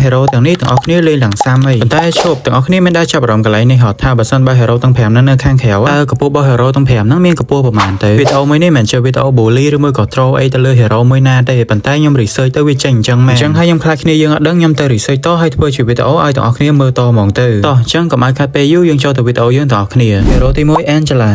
hero ទាំងនេះទាំងអស់គ្នាលេងឡើងសាំអីប៉ុន្តែឈប់ទាំងអស់គ្នាមានដែរចាប់អារម្មណ៍កន្លែងនេះហត់ថាបើសិនបើ hero ទាំង5ហ្នឹងនៅខាងក្រៅតើកម្ពស់របស់ hero ទាំង5ហ្នឹងមានកម្ពស់ប្រមាណទៅវីដេអូមួយនេះមិនជាវីដេអូ bully ឬមួយក៏ troll អីទៅលើ hero មួយណាទេប៉ុន្តែខ្ញុំ research ទៅវាចេញអញ្ចឹងមែនអញ្ចឹងហើយខ្ញុំខ្លាចគ្នាយើងអត់ដឹងខ្ញុំទៅ research តហើយធ្វើជាវីដេអូឲ្យទាំងអស់គ្នាមើលតហ្មងទៅតោះអញ្ចឹងកុំឲ្យខាត់ពេលយូរយើងចូលទៅវីដេអូយើងទាំងអស់គ្នា hero ទី1 Angela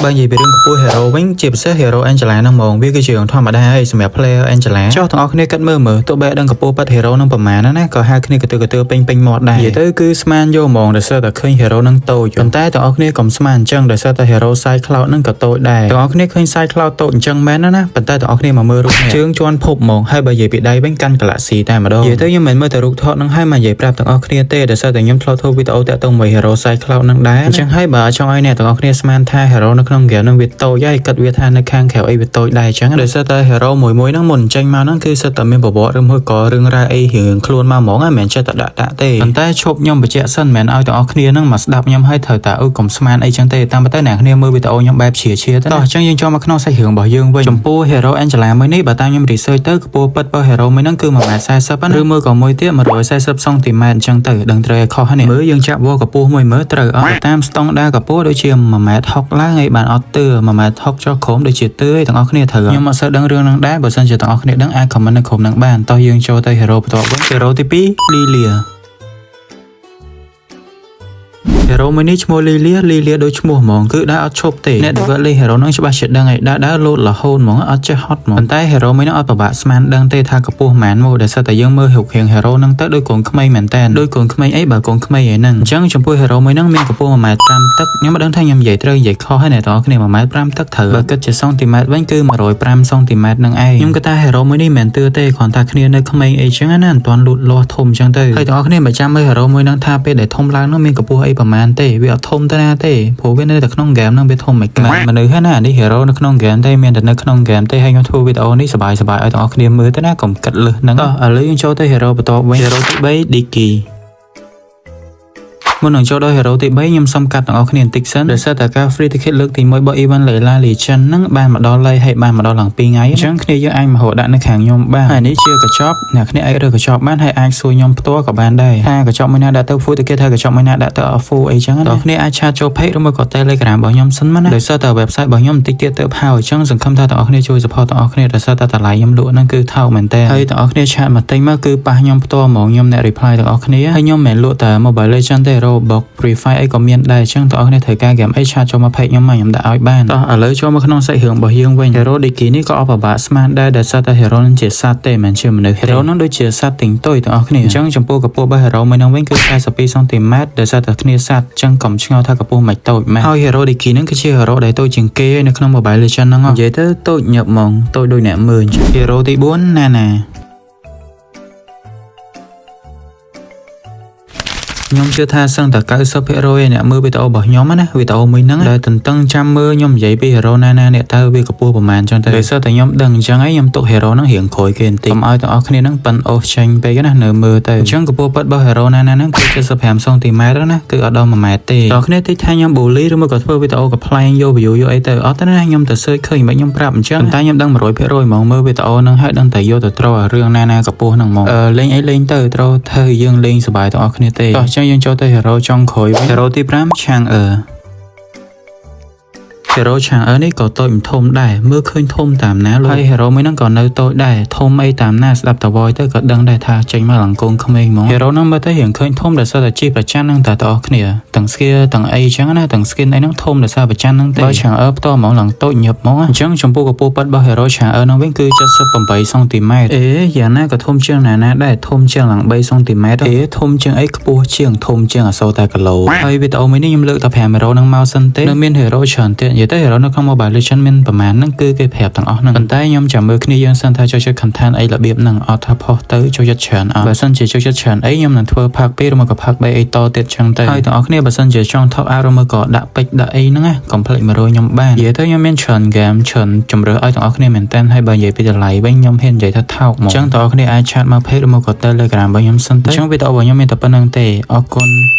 បើនិយាយពីរឿងកម្ពស់ hero វិញជាពិសេស hero Angela ហ្នឹងហ្មងវាគឺជារឿងធម្មតាហើយសម្រាប់ player Angela ចុះទាំងអស់គ្នាគិតមើលទោះបីដឹងកម្ពស់ប៉ិត hero ហ្នឹងប្រមាណណាក៏ហៅគ្នាកទើពេញមាត់ដែរនិយាយទៅគឺស្មានយកហ្មងដោយសារតែឃើញ hero ហ្នឹងតូចប៉ុន្តែទាំងអស់គ្នាកុំស្មានអញ្ចឹងដោយសារតែ hero side cloud ហ្នឹងក៏តូចដែរទាំងអស់គ្នាឃើញ side cloud តូចអញ្ចឹងមែនណាប៉ុន្តែទាំងអស់គ្នាមកមើលរូបនេះជើងជាន់ភពហ្មងហើយបើនិយាយពីដៃវិញកាន់ galaxy តែម្ដងនិយាយទៅខ្ញុំមិនមើលតែរូបថតហ្នឹងហើយមកនិយាយប្រាប់ទាំងអស់គ្នាទេដោយសារតែខ្ញុំធ្លាប់ធ្វើវីដេអូតាក់ទងមួយ hero side cloud ហ្នឹងដែរអញ្ចឹងហើយបើចង់ឲ្យអ្នកទាំងអស់គ្នាស្មានថា hero នៅក្នុងហ្គេមហ្នឹងវាតូចហើយគិតវាថានៅខាងក្រៅអីវាតូចដែរអញ្ចឹងដោយសារតែ hero មួយហ្នឹងមុនចេញមកហ្នឹងគឺសិតតែមានប្រវត្តិឬមួយក៏រឿងរ៉ាវអីរឿងខ្លួនមកហ្មងមិនមែនចេះតែដាក់ទេប៉ុន្តែឈប់ខ្ញុំបញ្ជាក់សិនមិនមែនឲ្យទាំងអស់គ្នាហ្នឹងមកស្ដាប់ខ្ញុំឲ្យត្រូវតែកុំស្មានអីចឹងទេតាមពិតអ្នកគ្នាមើលវីដេអូខ្ញុំបែបជាទៅតោះអញ្ចឹងយើងចូលមកក្នុងសាច់រឿងរបស់យើងវិញចំពោះ hero Angela មួយនេះបើតាមខ្ញុំ research ទៅកម្ពស់ពិតរបស់ hero មួយហ្នឹងគឺ 1m40 ឬមួយក៏មួយទៀត 140 សង់ទីម៉ែត្រអញ្ចឹងទៅដឹងត្រូវឲ្យខុសហ្នឹងមើលយើងចាក់វល់កម្ពស់មួយមើលត្រូវអត់តាមស្តង់ដារកម្ពស់ដូចជា 1m60 ឡើងហើយបានអត់ទើ 1m60 ចុះក្រោមដូចជាទើទាំងអស់គ្នាត្រូវខ្ញុំអត់សូវដឹងរឿងហ្នឹងដែរបើសិនជាទាំងអស់គ្នាដឹងអាច comment នៅក្រុមហ្នឹងបានតោះយើងចូលទៅ hero បន្ទាប់វិញ hero ទី2 Lilia hero មួយនេះឈ្មោះ Lilia ដូចឈ្មោះហ្មងគឺដើរអត់ឈប់ទេអ្នកដែលលេង hero ហ្នឹងច្បាស់ជាដឹងហើយដើរលោតរហូតហ្មងអត់ចេះហត់ហ្មងប៉ុន្តែ hero មួយហ្នឹងអត់ពិបាកស្មានដឹងទេថាកម្ពស់ប៉ុន្មានមកដែលសិតតែយើងមើលរូបរាង hero ហ្នឹងទៅដូចកូនក្មេងមែនតើដូចកូនក្មេងអីបើកូនក្មេងឯហ្នឹងអញ្ចឹងចំពោះ hero មួយហ្នឹងមានកម្ពស់ 1m5 ទឹកខ្ញុំមិនដឹងថាខ្ញុំនិយាយត្រូវនិយាយខុសហើយអ្នកទាំងអស់គ្នា 1m5 ទឹកត្រូវបើគិតជាសង់ទីម៉ែត្រវិញគឺ105សង់ទីម៉ែត្រហ្នឹងឯងខ្ញុំគិតថា hero មួយនេះមិនមែនទឿទេគ្រាន់តែគ្នានៅក្មេងអីចឹងណាមិនទាន់លូតលាស់ធំអញ្ចឹងទៅហើយទាំងអស់គ្នាមិនចាំមើល hero មួយហ្នឹងថាពេលដែលធំឡើងហ្នឹងមានកម្ពស់អីប្រហែលទេវាអត់ធំទៅណាទេព្រោះវានៅតែក្នុងហ្គេមហ្នឹងវាធំមិនខ្លាំងមនុស្សហ្នឹងណានេះ hero នៅក្នុងហ្គេមទេមានតែនៅក្នុងហ្គេមទេហើយខ្ញុំធ្វើវីដេអូនេះសប្បាយឲ្យទាំងអស់គ្នាមើលទៅណាកុំគិតលឹះហ្នឹងឥឡូវយើងចូលទៅ hero បន្ទាប់វិញ hero ទី3 Dickyមុននឹងចូលដល់ hero ទី3ខ្ញុំសុំកាត់ទាំងអស់គ្នាបន្តិចសិនដោយសារតែការ free ticket លើកទី1របស់ event Layla Legend ហ្នឹងបានមកដល់ហើយបានមកដល់ឡើង2ថ្ងៃអញ្ចឹងគ្នាយើងអាចមកហៅដាក់នៅខាងខ្ញុំបានហើយនេះជាកញ្ចប់អ្នកគ្នាអាចរើកញ្ចប់បានហើយអាចសួរខ្ញុំផ្ទាល់ក៏បានដែរថាកញ្ចប់មួយណាដាក់ទៅ free ticket ហើយកញ្ចប់មួយណាដាក់ទៅ full អីចឹងដល់គ្នាអាចឆាតចូល page ឬមួយក៏ Telegram របស់ខ្ញុំសិនមកណាដោយសារតែ website របស់ខ្ញុំបន្តិចទៀតទៅហើយអញ្ចឹងសង្ឃឹមថាទាំងអស់គ្នាជួយ support ទាំងអស់គ្នាដោយសារតែតម្លៃខ្ញុំលក់ហ្នឹងគឺថោកមែនតើហើយទាំងអស់គ្នាឆាតមកទិញមកគឺប៉ះខ្ញុំផ្ទាល់ហ្មងខ្ញុំអ្នក reply ទាំងអស់គ្នាហើយខ្ញុំមិនលក់តែ Mobile Legend ទេ Roblox Free Fire អីក៏មានដែរអញ្ចឹងទាំងអស់គ្នាត្រូវការហ្គេមអីឆាតចូលមក page ខ្ញុំមកខ្ញុំដាក់ឲ្យបានតោះឥឡូវចូលមកក្នុងសាច់រឿងរបស់យើងវិញ hero Dicky នេះក៏អត់ពិបាកស្មានដែរដោយសារតែ hero នឹងជាសត្វទេមិនជាមនុស្ស hero នឹងដូចជាសត្វទិញតុយទាំងអស់គ្នាអញ្ចឹងចំពោះកម្ពស់របស់ hero មួយនឹងវិញគឺ42សង់ទីម៉ែត្រដោយសារតែគ្នាសត្វអញ្ចឹងកុំឆ្ងល់ថាកម្ពស់មិនតូចម៉េចហើយ hero Dicky នឹងគឺជា hero ដែលតូចជាងគេនៅក្នុង Mobile Legends ហ្នឹងនិយាយទៅតូចញឹកហ្មងតូចដូចអ្នកមើល hero ទី4 Nanaខ្ញុំជឿថាសឹងតែ 90% អ្នកមើលវីដេអូរបស់ខ្ញុំណាវីដេអូមួយហ្នឹងដែលតន្ទឹងចាំមើលខ្ញុំនិយាយពី hero ណាអ្នកតើវាកម្ពស់ប្រហែលចឹងទៅដោយសារតែខ្ញុំដឹងអញ្ចឹងហើយខ្ញុំទុក hero ហ្នឹងរៀងក្រោយគេបន្តិចកុំឲ្យទាំងអស់គ្នាហ្នឹងប៉ិនអូសចេញពេកណានៅមើលទៅអញ្ចឹងកម្ពស់ពិតរបស់ hero ណាហ្នឹងគឺ75សង់ទីម៉ែត្រណាគឺអត់ដល់1ម៉ែត្រទេដល់គ្នាតិចថាខ្ញុំ bully ឬមួយក៏ធ្វើវីដេអូកំ pl ែងយក view យកអីទៅអត់ទេណាខ្ញុំទៅ search ឃើញមិនខ្ញុំប្រាប់អញ្ចឹងតែខ្ញុំដឹង 100% ហ្មងមើលវីដេអូហ្នឹងហើយដឹងតែយកទៅត្រូវអារឿងណាកម្ពស់ហ្នឹងហ្មងលេងអីលេងទៅត្រូវធ្វើយើងលេងសប្បាយទាំងអស់គ្នាទេតោះអញ្ចឹងយើងចូលទៅ hero ចុងក្រោយវិញ hero ទី5 Chang'e hero Chang'e នេះក៏តូចមិនធំដែរមើលឃើញធំតាមណាហើយ hero មួយហ្នឹងក៏នៅតូចដែរធំអីតាមណាស្ដាប់តវយទៅក៏ដឹងដែរថាចេញមកឡើងកូនក្មេងហ្មង hero ហ្នឹងមើលទៅរៀងឃើញធំដោយសារតែជីប្រច័ណ្ឌហ្នឹងតែតអស់គ្នាទាំង skill ទាំងអីចឹងណាទាំង skin អីហ្នឹងធំដោយសារប្រច័ណ្ឌហ្នឹងទេបើ Chang'e ផ្ទាល់ហ្មងឡើងតូចញឹបហ្មងអញ្ចឹងចំពោះកម្ពស់ប៉ិតរបស់ hero Chang'e ហ្នឹងវិញគឺ78សង់ទីម៉ែត្រយ៉ាងណាក៏ធំជាងណាដែរធំជាងឡើង3សង់ទីម៉ែត្រធំជាងអីខ្ពស់ជាងធំជាងអសូរតែគីឡូហើយវីដេអូមួយនេះខ្ញុំលើកតែ5 hero ហ្នឹងមកសិនទេនៅមាន hero ច្រើនទៀតនិយាយទៅ hero នៅក្នុង Mobile Legends មានប្រហែលហ្នឹងគឺគេប្រាប់ទាំងអស់ហ្នឹងប៉ុន្តែខ្ញុំចាំមើលគ្នាយើងសិនថាចូលចិត្ត content អីរបៀបហ្នឹងអត់ថាផុសទៅចូលចិត្តច្រើនអត់បើសិនជាចូលចិត្តច្រើនអីខ្ញុំនឹងធ្វើ part 2 ឬមកក៏ part 3 អីតទៀតចឹងទៅហើយទាំងអស់គ្នាបើសិនជាចង់ top up ឬមកក៏ដាក់ពេជ្រដាក់អីហ្នឹងណាកុំភ្លេច100ខ្ញុំបាននិយាយទៅខ្ញុំមានច្រើន game ច្រើនជំរឿឲ្យទាំងអស់គ្នាមែនតើហើយបើនិយាយពីតម្លៃវិញខ្ញុំហ៊ាននិយាយថាថោកហ្មងអញ្ចឹងទាំងអស់គ្នាអាច chat មក page ឬមកក៏ Telegram របស់ខ្ញុំសិនទៅអញ្ចឹងវីដេអូរបស់ខ្ញុំមានតែប៉ុណ្្នឹងទេអរគុណ